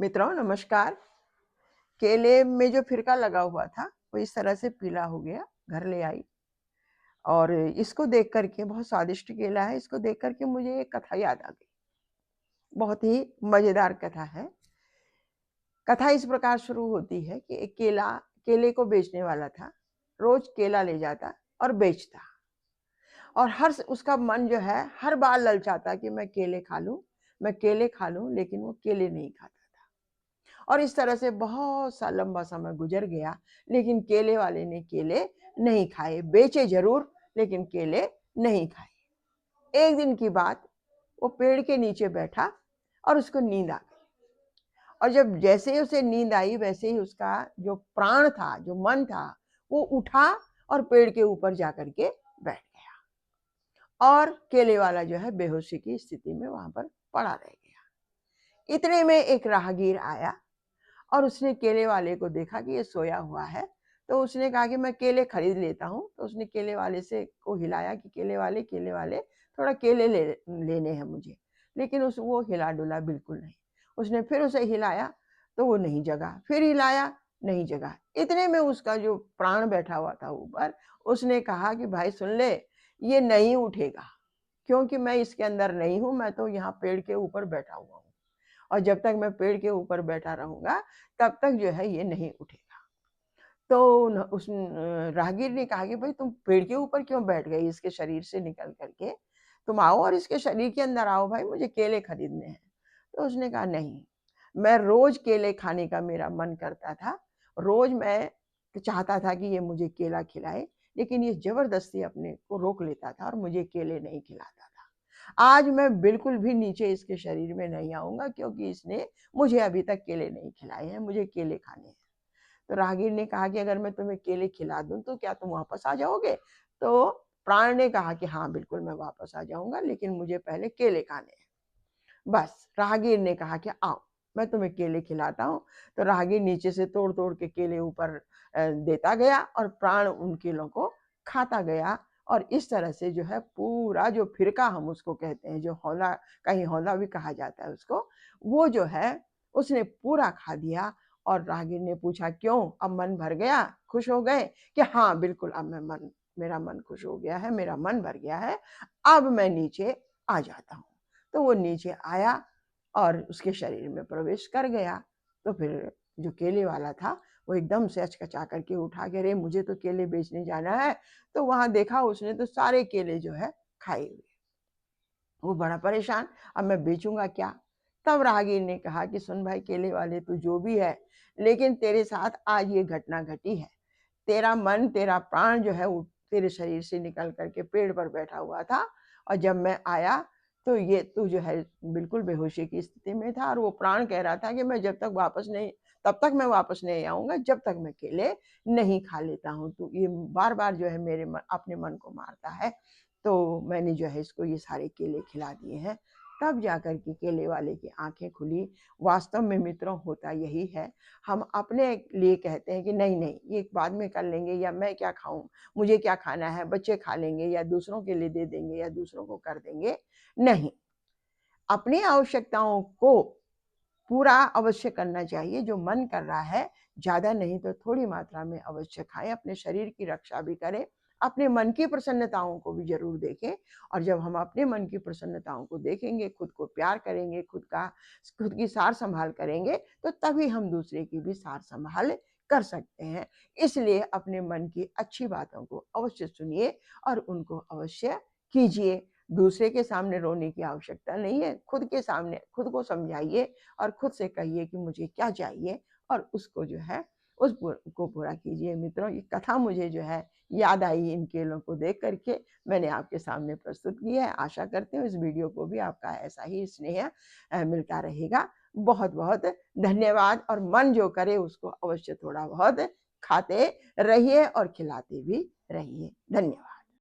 मित्रों नमस्कार। केले में जो फिरका लगा हुआ था वो इस तरह से पीला हो गया। घर ले आई और इसको देख करके, बहुत स्वादिष्ट केला है, इसको देख करके मुझे एक कथा याद आ गई। बहुत ही मजेदार कथा है। कथा इस प्रकार शुरू होती है कि एक केले को बेचने वाला था। रोज केला ले जाता और बेचता, और उसका मन जो है हर बार ललचाता कि मैं केले खा लूं, मैं केले खा लूं, लेकिन वो केले नहीं खाता था। और इस तरह से बहुत सा लंबा समय गुजर गया, लेकिन केले वाले ने केले नहीं खाए। बेचे जरूर, लेकिन केले नहीं खाए। एक दिन की बात, वो पेड़ के नीचे बैठा और उसको नींद आ गई। और जब जैसे ही उसे नींद आई, वैसे ही उसका जो प्राण था, जो मन था, वो उठा और पेड़ के ऊपर जाकर के बैठ गया। और केले वाला जो है बेहोशी की स्थिति में वहां पर पड़ा रह गया। इतने में एक राहगीर आया और उसने केले वाले को देखा कि ये सोया हुआ है, तो उसने कहा कि मैं केले खरीद लेता हूँ। तो उसने केले वाले से को हिलाया कि केले वाले थोड़ा केले लेने हैं मुझे। लेकिन वो हिला डुला बिल्कुल नहीं। उसने फिर उसे हिलाया तो वो नहीं जगा, फिर हिलाया, नहीं जगा। इतने में उसका जो प्राण बैठा हुआ था ऊपर, उसने कहा कि भाई सुन ले, ये नहीं उठेगा, क्योंकि मैं इसके अंदर नहीं हूं, मैं तो यहाँ पेड़ के ऊपर बैठा हुआ हूँ, और जब तक मैं पेड़ के ऊपर बैठा रहूंगा तब तक जो है ये नहीं उठेगा। तो उस राहगीर ने कहा कि भाई तुम पेड़ के ऊपर क्यों बैठ गई, इसके शरीर से निकल करके तुम आओ और इसके शरीर के अंदर आओ, भाई मुझे केले खरीदने हैं। तो उसने कहा नहीं, मैं रोज केले खाने का मेरा मन करता था, रोज मैं चाहता था कि ये मुझे केला खिलाए, लेकिन ये जबरदस्ती अपने को रोक लेता था और मुझे केले नहीं खिलाता था। आज मैं बिल्कुल भी नीचे इसके शरीर में नहीं आऊंगा, क्योंकि इसने मुझे अभी तक केले नहीं खिलाए हैं, मुझे केले खाने हैं। तो राहगीर ने कहा कि अगर मैं तुम्हें केले खिला दूं तो क्या तुम वापस आ जाओगे? तो प्राण ने कहा कि हाँ बिल्कुल मैं वापस आ जाऊंगा, लेकिन मुझे पहले केले खाने हैं। बस राहगीर ने कहा कि आओ मैं तुम्हें केले खिलाता हूँ। तो राहगीर नीचे से तोड़ तोड़ के केले ऊपर देता गया और प्राण उन केलों को खाता गया। और इस तरह से जो है पूरा जो फिरका हम उसको कहते हैं, जो हौला, कहीं हौला भी कहा जाता है उसको, वो जो है उसने पूरा खा दिया। और राहगीर ने पूछा क्यों, अब मन भर गया, खुश हो गए? कि हाँ बिल्कुल, अब मेरा मन खुश हो गया है, मेरा मन भर गया है, अब मैं नीचे आ जाता हूँ। तो वो नीचे आया और उसके शरीर में प्रवेश कर गया। तो फिर जो केले वाला था वो एकदम से अचकचा करके उठा के, अरे मुझे तो केले बेचने जाना है। तो वहां देखा उसने तो सारे केले जो है खाए हुए। वो बड़ा परेशान, अब मैं बेचूंगा क्या? तब राहगीर ने कहा कि सुन भाई केले वाले, तू जो भी है, लेकिन तेरे साथ आज ये घटना घटी है। तेरा मन, तेरा प्राण जो है वो तेरे शरीर से निकल करके पेड़ पर बैठा हुआ था, और जब मैं आया तो ये तू जो है बिल्कुल बेहोशी की स्थिति में था, और वो प्राण कह रहा था कि मैं जब तक वापस नहीं, तब तक मैं वापस नहीं आऊंगा जब तक मैं केले नहीं खा लेता हूँ। तो ये बार बार जो है अपने मन को मारता है। तो मैंने जो है इसको ये सारे केले खिला दिए हैं। तब जाकर के केले वाले की आंखें खुली। वास्तव में मित्रों होता यही है, हम अपने लिए कहते हैं कि नहीं नहीं ये बाद में कर लेंगे, या मैं क्या खाऊं, मुझे क्या खाना है, बच्चे खा लेंगे, या दूसरों के लिए दे देंगे, या दूसरों को कर देंगे। नहीं, अपनी आवश्यकताओं को पूरा अवश्य करना चाहिए। जो मन कर रहा है, ज्यादा नहीं तो थोड़ी मात्रा में अवश्य खाएं, अपने शरीर की रक्षा भी करें, अपने मन की प्रसन्नताओं को भी जरूर देखें। और जब हम अपने मन की प्रसन्नताओं को देखेंगे, खुद को प्यार करेंगे, खुद की सार संभाल करेंगे, तो तभी हम दूसरे की भी सार संभाल कर सकते हैं। इसलिए अपने मन की अच्छी बातों को अवश्य सुनिए और उनको अवश्य कीजिए। दूसरे के सामने रोने की आवश्यकता नहीं है, खुद के सामने खुद को समझाइए और खुद से कहिए कि मुझे क्या चाहिए, और उसको जो है को पूरा कीजिए। मित्रों, ये कथा मुझे जो है याद आई इन केलों को देख करके, मैंने आपके सामने प्रस्तुत की है। आशा करती हूँ इस वीडियो को भी आपका ऐसा ही स्नेह मिलता रहेगा। बहुत बहुत धन्यवाद। और मन जो करे उसको अवश्य थोड़ा बहुत खाते रहिए और खिलाते भी रहिए। धन्यवाद।